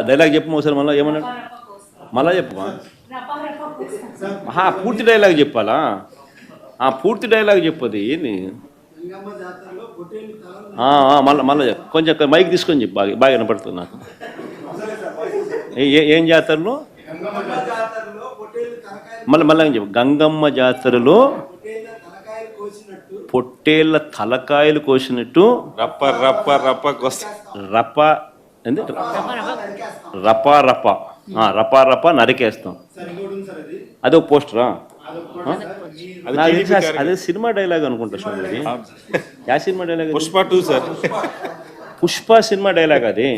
Dialogue చెప్పు ఒకసారి, మళ్ళీ ఏమన్నాడు, మళ్ళా చెప్పు. పూర్తి డైలాగ్ చెప్పాలా? పూర్తి డైలాగ్ చెప్పదు ఏంది? మళ్ళీ కొంచెం మైక్ తీసుకొని చెప్పు, బాగా బాగా వినపడుతుంది నాకు. ఏం జాతరలో? మళ్ళీ చెప్పు. గంగమ్మ జాతరలో పొట్టేళ్ళ తలకాయలు కోసినట్టు రప్ప రప్ప రప్ప రప్ప ఏంది? రపా రప రపా రప నరికేస్తాం. అదే పోస్టరా? అదే సినిమా డైలాగ్ అనుకుంటా స్వామి. యా cinema dialogue? Pushpa 2 sir. Pushpa cinema dialogue అది.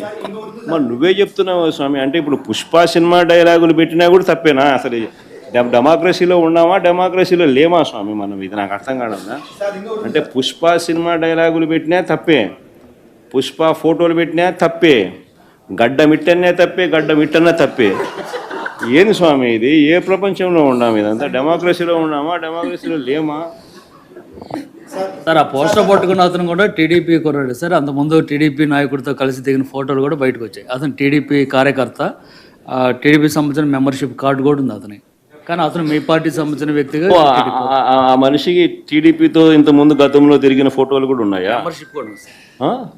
మరి నువ్వే చెప్తున్నావు స్వామి. అంటే ఇప్పుడు పుష్ప సినిమా డైలాగులు పెట్టినా కూడా తప్పేనా? అసలు డెమోక్రసీలో ఉన్నామా, డెమోక్రసీలో లేమా స్వామి మనం? ఇది నాకు అర్థం కాదన్నా. అంటే పుష్ప సినిమా డైలాగులు పెట్టినా తప్పే, పుష్ప ఫోటోలు పెట్టినా తప్పే, గడ్డ మిట్టనే తప్పే, గడ్డ మిట్టనే తప్పే. ఏంది స్వామి ఇది? ఏ ప్రపంచంలో ఉన్నాము? ఇదంతా డెమోక్రసీలో ఉన్నామా, డెమోక్రసీలో లేమా? సార్ ఆ పోస్టర్ పట్టుకున్న అతను కూడా టీడీపీ కుర్రాడు సార్. అంతకుముందు టీడీపీ నాయకుడితో కలిసి దిగిన ఫోటోలు కూడా బయటకు వచ్చాయి. అతను టీడీపీ కార్యకర్త, టీడీపీ సంబంధించిన మెంబర్షిప్ కార్డు కూడా ఉంది అతని. కానీ అతను మీ పార్టీకి సంబంధించిన వ్యక్తిగా ఆ మనిషికి టీడీపీతో ఇంత ముందు గతంలో తిరిగిన ఫోటోలు కూడా ఉన్నాయా? మెంబర్షిప్ కూడా ఉంది సార్.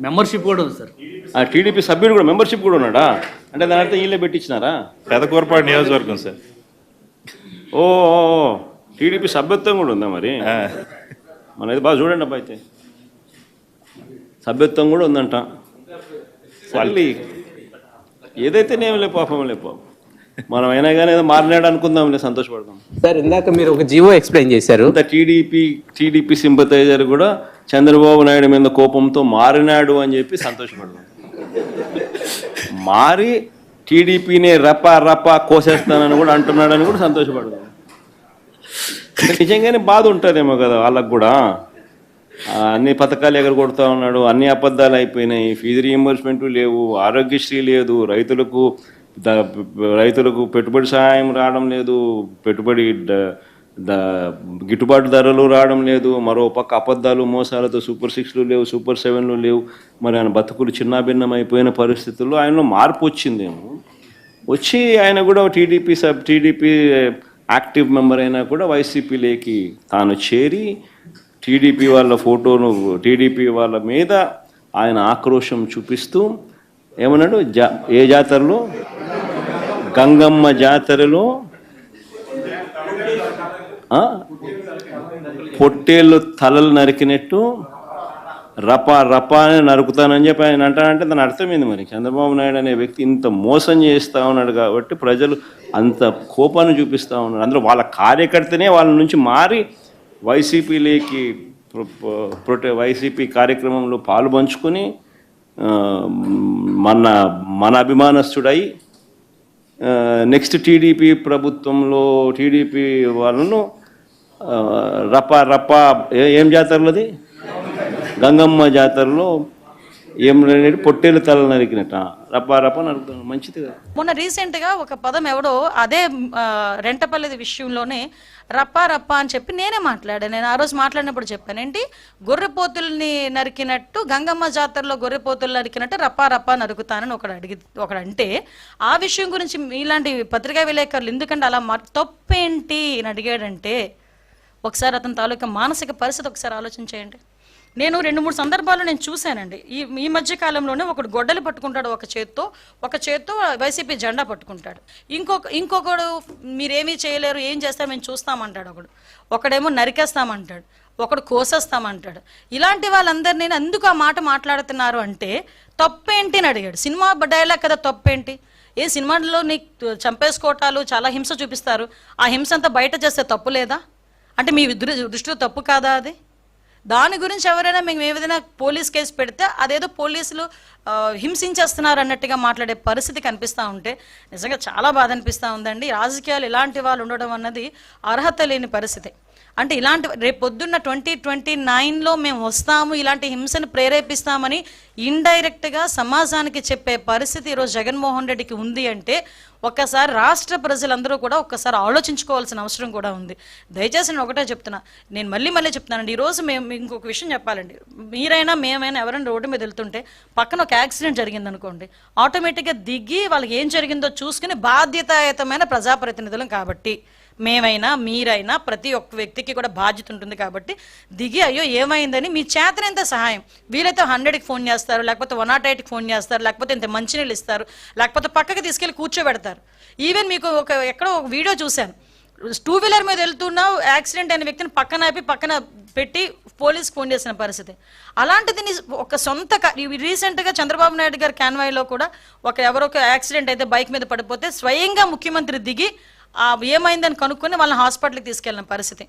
మెంబర్షిప్ కూడా ఉంది సార్. ఆ టీడీపీ సభ్యుడు కూడా మెంబర్షిప్ కూడా ఉన్నాడా? అంటే దాని అర్థం వీళ్ళే పెట్టించినారా? పెదకూరపాడు నియోజకవర్గం సార్. ఓ టీడీపీ సభ్యత్వం కూడా ఉందా మరి? మనది బాగా చూడండి అబ్బా. అయితే సభ్యత్వం కూడా ఉందంట. మళ్ళీ ఏదైతే నేమలే పాపం లే పాపం. మనం అయినా కానీ ఏదో మారినాడు అనుకుందాంలే, సంతోషపడదాం. సార్ ఇందాక మీరు ఒక జీవో ఎక్స్ప్లెయిన్ చేశారు. టీడీపీ సింపథైజర్ కూడా చంద్రబాబు నాయుడు మీద కోపంతో మారినాడు అని చెప్పి సంతోషపడదాం. మారి టీడీపీని రపా రపా కోసేస్తానని కూడా అంటున్నాడని కూడా సంతోషపడదాం. నిజంగానే బాధ ఉంటుందేమో కదా వాళ్ళకు కూడా. అన్ని పథకాలు ఎగరగొడతా ఉన్నాడు, అన్ని అబద్ధాలు అయిపోయినాయి, ఫీజు రీయింబర్స్మెంట్ లేవు, ఆరోగ్యశ్రీ లేదు, రైతులకు పెట్టుబడి సహాయం రావడం లేదు, పెట్టుబడి గిట్టుబాటు ధరలు రావడం లేదు, మరో పక్క అబద్ధాలు మోసాలతో సూపర్ 6లు లేవు, సూపర్ 7లు లేవు. మరి ఆయన బతుకులు చిన్నాభిన్నం అయిపోయిన పరిస్థితుల్లో ఆయనలో మార్పు వచ్చిందేమో. వచ్చి ఆయన కూడా టీడీపీ యాక్టివ్ మెంబర్ అయినా కూడా వైసీపీలోకి తాను చేరి టీడీపీ వాళ్ళ ఫోటోను, టీడీపీ వాళ్ళ మీద ఆయన ఆక్రోశం చూపిస్తూ ఏమన్నాడు? ఏ జాతరలో? గంగమ్మ జాతరలో పొట్టేళ్ళు తలలు నరికినట్టు రపా రపా అని నరుకుతానని చెప్పి ఆయన అంటానంటే దాని అర్థమైంది. మరి చంద్రబాబు నాయుడు అనే వ్యక్తి ఇంత మోసం చేస్తూ ఉన్నాడు కాబట్టి ప్రజలు అంత కోపాన్ని చూపిస్తూ ఉన్నారు. అందులో వాళ్ళ కార్యకర్తనే వాళ్ళ నుంచి మారి వైసీపీలోకి వైసీపీ కార్యక్రమంలో పాలు పంచుకొని మన అభిమానస్తుడై నెక్స్ట్ టీడీపీ ప్రభుత్వంలో టీడీపీ వాళ్ళను రపా రపా ఏం జాతరలోది? గంగమ్మ జాతరలో ఏం పొట్టేలు తల నరికినట్ట రపా రపా నరుకుతాను. మంచిది కదా. మొన్న రీసెంట్గా ఒక పదం ఎవడో అదే రెంటపల్లి విషయంలోనే రప్పా రప్పా అని చెప్పి నేనే మాట్లాడాను. నేను ఆ రోజు మాట్లాడినప్పుడు చెప్పాను, ఏంటి గొర్రెపోతుల్ని నరికినట్టు గంగమ్మ జాతరలో గొర్రెపోతులు నరికినట్టు రప్పా రప్పా నరుకుతానని ఒకడంటే ఆ విషయం గురించి ఇలాంటి పత్రికా విలేకరులు ఎందుకంటే అలా తప్పేంటి అని అడిగాడంటే ఒకసారి అతని తాలూకా మానసిక పరిస్థితి ఒకసారి ఆలోచించేయండి. నేను 2-3 సందర్భాల్లో నేను చూశానండి. ఈ మధ్య కాలంలోనే ఒకడు గొడ్డలు పట్టుకుంటాడు ఒక చేత్తో వైసీపీ జెండా పట్టుకుంటాడు. ఇంకొకడు మీరేమీ చేయలేరు, ఏం చేస్తారు మేము చూస్తామంటాడు. ఒకడేమో నరికేస్తామంటాడు, ఒకడు కోసేస్తామంటాడు. ఇలాంటి వాళ్ళందరినీ ఎందుకు ఆ మాట మాట్లాడుతున్నారు అంటే తప్పేంటి అని అడిగాడు. సినిమా డైలాగ్ కదా, తప్పేంటి? ఏ సినిమాలో నీకు చంపేసుకోవటాలు చాలా హింస చూపిస్తారు, ఆ హింస అంతా బయట చేస్తే తప్పు లేదా అంటే మీ దృష్టిలో తప్పు కాదా అది? దాని గురించి ఎవరైనా మేము ఏదైనా పోలీస్ కేసు పెడితే అదేదో పోలీసులు హింసించేస్తున్నారు అన్నట్టుగా మాట్లాడే పరిస్థితి కనిపిస్తూ ఉంటే నిజంగా చాలా బాధ అనిపిస్తూ ఉందండి. రాజకీయాలు ఇలాంటి వాళ్ళు ఉండడం అన్నది అర్హత లేని పరిస్థితి. అంటే ఇలాంటి రేపు పొద్దున్న 2029లో మేము వస్తాము, ఇలాంటి హింసను ప్రేరేపిస్తామని ఇండైరెక్ట్గా సమాజానికి చెప్పే పరిస్థితి ఈరోజు జగన్మోహన్ రెడ్డికి ఉంది అంటే ఒక్కసారి రాష్ట్ర ప్రజలందరూ కూడా ఒక్కసారి ఆలోచించుకోవాల్సిన అవసరం కూడా ఉంది. దయచేసి నేను ఒకటే చెప్తున్నా, నేను మళ్ళీ చెప్తున్నానండి, ఈరోజు మేము ఇంకొక విషయం చెప్పాలండి. మీరైనా మేమైనా ఎవరైనా రోడ్డు మీద వెళ్తుంటే పక్కన ఒక యాక్సిడెంట్ జరిగింది అనుకోండి, ఆటోమేటిక్గా దిగి వాళ్ళకి ఏం జరిగిందో చూసుకుని బాధ్యతాయుతమైన ప్రజాప్రతినిధులం కాబట్టి, మేమైనా మీరైనా ప్రతి ఒక్క వ్యక్తికి కూడా బాధ్యత ఉంటుంది కాబట్టి దిగి అయ్యో ఏమైందని మీ చేతనంత సహాయం, వీలైతే 100కి ఫోన్ చేస్తారు, లేకపోతే 108కి ఫోన్ చేస్తారు, లేకపోతే ఇంత మంచినీళ్ళు ఇస్తారు, లేకపోతే పక్కకి తీసుకెళ్ళి కూర్చోబెడతారు. ఈవెన్ మీకు ఎక్కడో ఒక వీడియో చూశాను, 2 వీలర్ మీద వెళ్తున్నావు, యాక్సిడెంట్ అయిన వ్యక్తిని పక్కన పెట్టి పోలీస్కి ఫోన్ చేసిన పరిస్థితి. అలాంటిది ఒక సొంత రీసెంట్గా చంద్రబాబు నాయుడు గారి కాన్వాయ్లో కూడా ఎవరొక యాక్సిడెంట్ అయితే బైక్ మీద పడిపోతే స్వయంగా ముఖ్యమంత్రి దిగి ఏమైందని కనుక్కొని వాళ్ళని హాస్పిటల్కి తీసుకెళ్ళిన పరిస్థితి.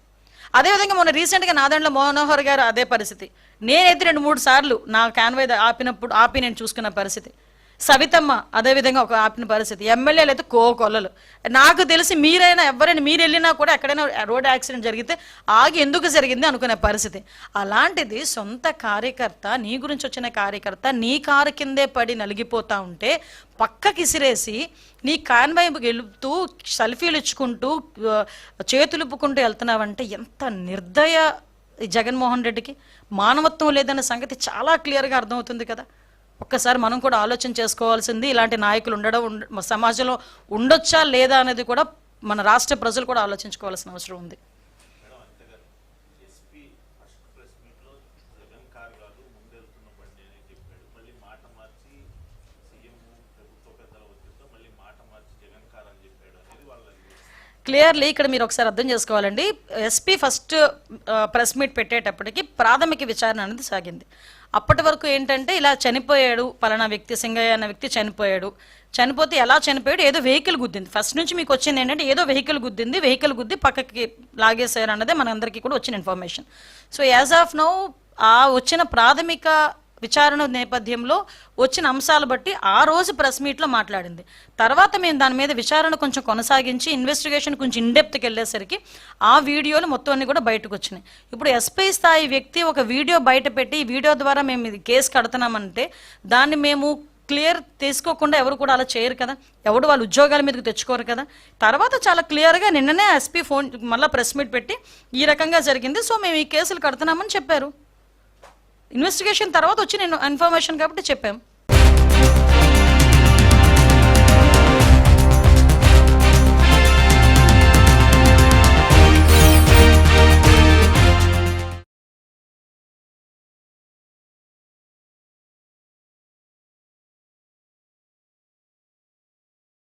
అదేవిధంగా మొన్న రీసెంట్గా నాదెండ్ల మనోహర్ గారు అదే పరిస్థితి. నేనైతే 2-3 సార్లు నా కాన్వాయ్ ఆపి నేను చూసుకున్న పరిస్థితి. సవితమ్మ అదేవిధంగా ఒక ఆపిన పరిస్థితి. ఎమ్మెల్యేలు అయితే కోకొల్లలు. నాకు తెలిసి మీరైనా ఎవరైనా మీరు వెళ్ళినా కూడా ఎక్కడైనా రోడ్ యాక్సిడెంట్ జరిగితే ఆగి ఎందుకు జరిగింది అనుకునే పరిస్థితి. అలాంటిది సొంత కార్యకర్త, నీ గురించి వచ్చిన కార్యకర్త నీ కారు కిందే పడి నలిగిపోతా ఉంటే పక్కకి ఇసిరేసి నీ కాన్వాయ్ వెళుతూ సెల్ఫీలు ఇచ్చుకుంటూ చేతులుపుకుంటూ వెళ్తున్నావంటే ఎంత నిర్దయ ఈ జగన్మోహన్ రెడ్డికి. మానవత్వం లేదన్న సంగతి చాలా క్లియర్గా అర్థమవుతుంది కదా. ఒక్కసారి మనం కూడా ఆలోచన చేసుకోవాల్సింది, ఇలాంటి నాయకులు సమాజంలో ఉండొచ్చా లేదా అనేది కూడా మన రాష్ట్ర ప్రజలు కూడా ఆలోచించుకోవాల్సిన అవసరం ఉంది. క్లియర్లీ ఇక్కడ మీరు ఒకసారి అర్థం చేసుకోవాలండి. ఎస్పీ ఫస్ట్ ప్రెస్ మీట్ పెట్టేటప్పటికి ప్రాథమిక విచారణ అనేది సాగింది. అప్పటి వరకు ఏంటంటే ఇలా చనిపోయాడు పలానా వ్యక్తి, సింగయ్య అన్న వ్యక్తి చనిపోతే ఎలా చనిపోయాడు, ఏదో వెహికల్ గుద్దింది. ఫస్ట్ నుంచి మీకు వచ్చింది ఏంటంటే ఏదో వెహికల్ గుద్ది పక్కకి లాగేశారు అన్నదే మనందరికీ కూడా వచ్చిన information. So as of now ఆ వచ్చిన ప్రాథమిక విచారణ నేపథ్యంలో వచ్చిన అంశాలు బట్టి ఆ రోజు ప్రెస్ మీట్లో మాట్లాడింది. తర్వాత మేము దాని మీద విచారణ కొంచెం కొనసాగించి ఇన్వెస్టిగేషన్ కొంచెం ఇన్డెప్త్కి వెళ్ళేసరికి ఆ వీడియోలు మొత్తం అన్ని కూడా బయటకు వచ్చినాయి. ఇప్పుడు ఎస్పీ స్థాయి వ్యక్తి ఒక వీడియో బయట పెట్టి ఈ వీడియో ద్వారా మేము ఇది కేసు కడుతున్నామంటే దాన్ని మేము క్లియర్ తీసుకోకుండా ఎవరు కూడా అలా చేయరు కదా, ఎవడు వాళ్ళ ఉద్యోగాల మీదకి తెచ్చుకోరు కదా. తర్వాత చాలా క్లియర్గా నిన్ననే ఎస్పీ ఫోన్ మళ్ళీ ప్రెస్ మీట్ పెట్టి ఈ రకంగా జరిగింది, సో మేము ఈ కేసులు కడుతున్నామని చెప్పారు. ఇన్వెస్టిగేషన్ తర్వాత వచ్చిన ఇన్ఫర్మేషన్ కాబట్టి చెప్పాం.